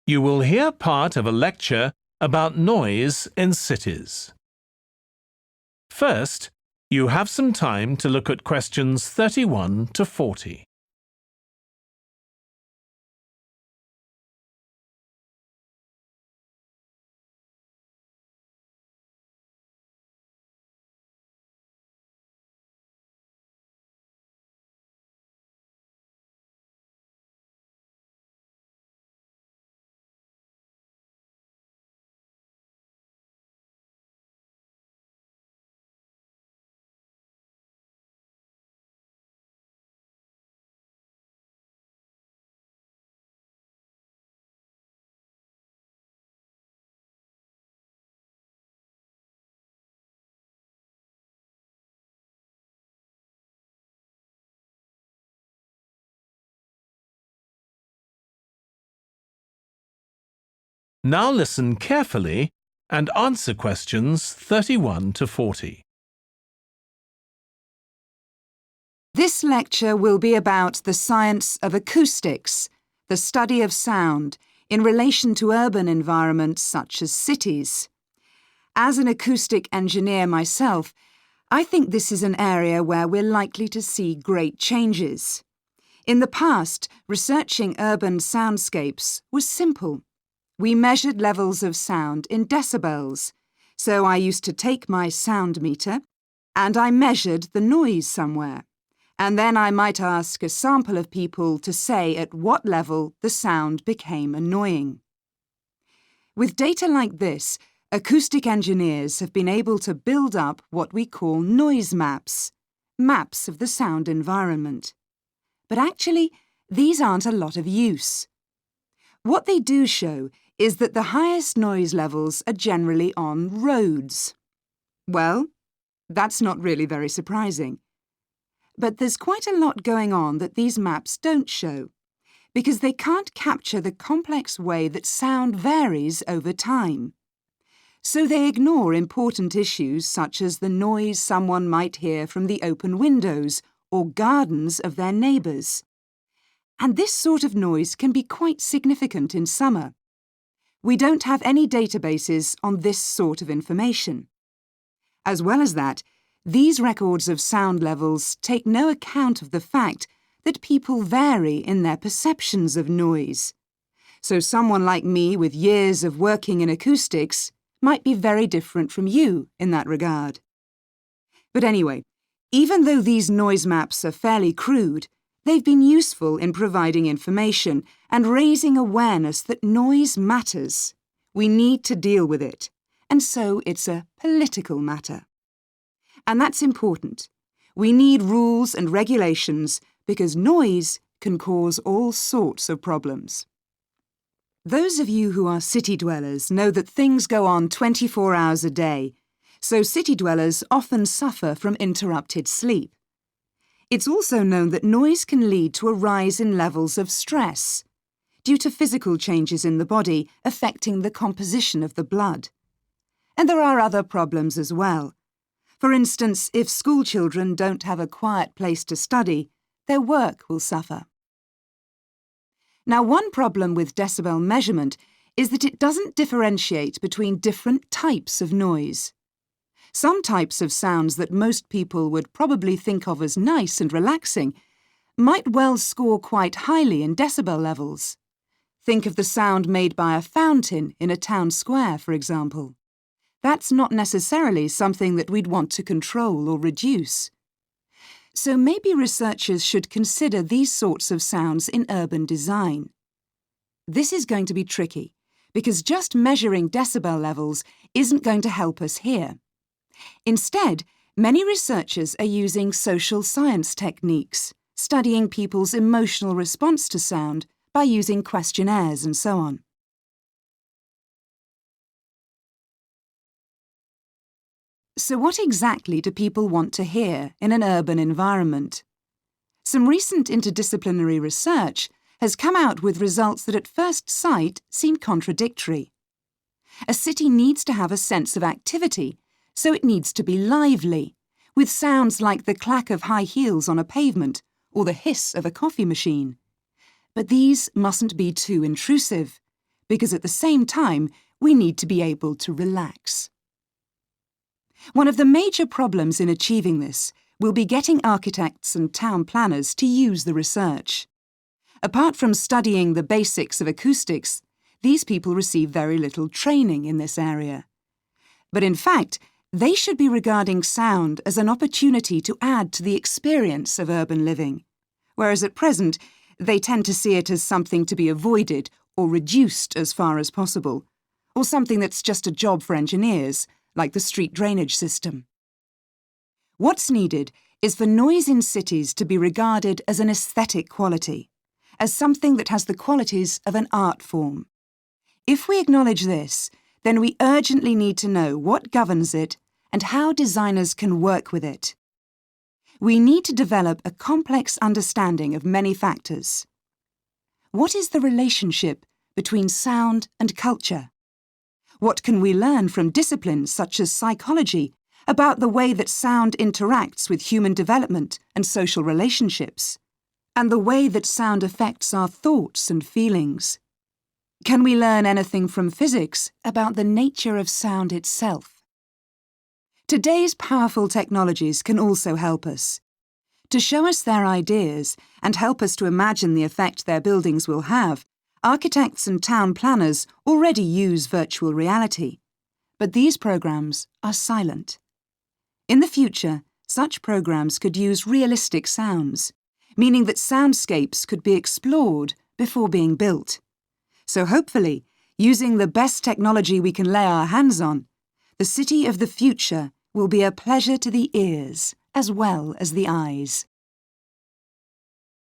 You will hear part of a lecture about noise in cities. First, you have some time to look at questions 31 to 40. Now listen carefully and answer questions 31 to 40. This lecture will be about the science of acoustics, the study of sound, in relation to urban environments such as cities. As an acoustic engineer myself, I think this is an area where we're likely to see great changes. In the past, researching urban soundscapes was simple. We measured levels of sound in decibels, so I used to take my sound meter and I measured the noise somewhere, and then I might ask a sample of people to say at what level the sound became annoying. With data like this, acoustic engineers have been able to build up what we call noise maps, maps of the sound environment. But actually, these aren't a lot of use. What they do show is that the highest noise levels are generally on roads. Well, that's not really very surprising. But there's quite a lot going on that these maps don't show, because they can't capture the complex way that sound varies over time. So they ignore important issues such as the noise someone might hear from the open windows or gardens of their neighbours. And this sort of noise can be quite significant in summer. We don't have any databases on this sort of information. As well as that, these records of sound levels take no account of the fact that people vary in their perceptions of noise. So someone like me with years of working in acoustics might be very different from you in that regard. But anyway, even though these noise maps are fairly crude, they've been useful in providing information and raising awareness that noise matters. We need to deal with it, and so it's a political matter. And that's important. We need rules and regulations because noise can cause all sorts of problems. Those of you who are city dwellers know that things go on 24 hours a day, so city dwellers often suffer from interrupted sleep. It's also known that noise can lead to a rise in levels of stress due to physical changes in the body affecting the composition of the blood. And there are other problems as well. For instance, if school children don't have a quiet place to study, their work will suffer. Now, one problem with decibel measurement is that it doesn't differentiate between different types of noise. Some types of sounds that most people would probably think of as nice and relaxing might well score quite highly in decibel levels. Think of the sound made by a fountain in a town square, for example. That's not necessarily something that we'd want to control or reduce. So maybe researchers should consider these sorts of sounds in urban design. This is going to be tricky, because just measuring decibel levels isn't going to help us here. Instead, many researchers are using social science techniques, studying people's emotional response to sound by using questionnaires and so on. So what exactly do people want to hear in an urban environment? Some recent interdisciplinary research has come out with results that at first sight seem contradictory. A city needs to have a sense of activity, so it needs to be lively, with sounds like the clack of high heels on a pavement or the hiss of a coffee machine. But these mustn't be too intrusive, because at the same time, we need to be able to relax. One of the major problems in achieving this will be getting architects and town planners to use the research. Apart from studying the basics of acoustics, these people receive very little training in this area. But in fact, they should be regarding sound as an opportunity to add to the experience of urban living, whereas at present, they tend to see it as something to be avoided or reduced as far as possible, or something that's just a job for engineers, like the street drainage system. What's needed is for noise in cities to be regarded as an aesthetic quality, as something that has the qualities of an art form. If we acknowledge this, then we urgently need to know what governs it and how designers can work with it. We need to develop a complex understanding of many factors. What is the relationship between sound and culture? What can we learn from disciplines such as psychology about the way that sound interacts with human development and social relationships, and the way that sound affects our thoughts and feelings? Can we learn anything from physics about the nature of sound itself? Today's powerful technologies can also help us. To show us their ideas and help us to imagine the effect their buildings will have, architects and town planners already use virtual reality, but these programs are silent. In the future, such programs could use realistic sounds, meaning that soundscapes could be explored before being built. So hopefully, using the best technology we can lay our hands on, the city of the future will be a pleasure to the ears as well as the eyes.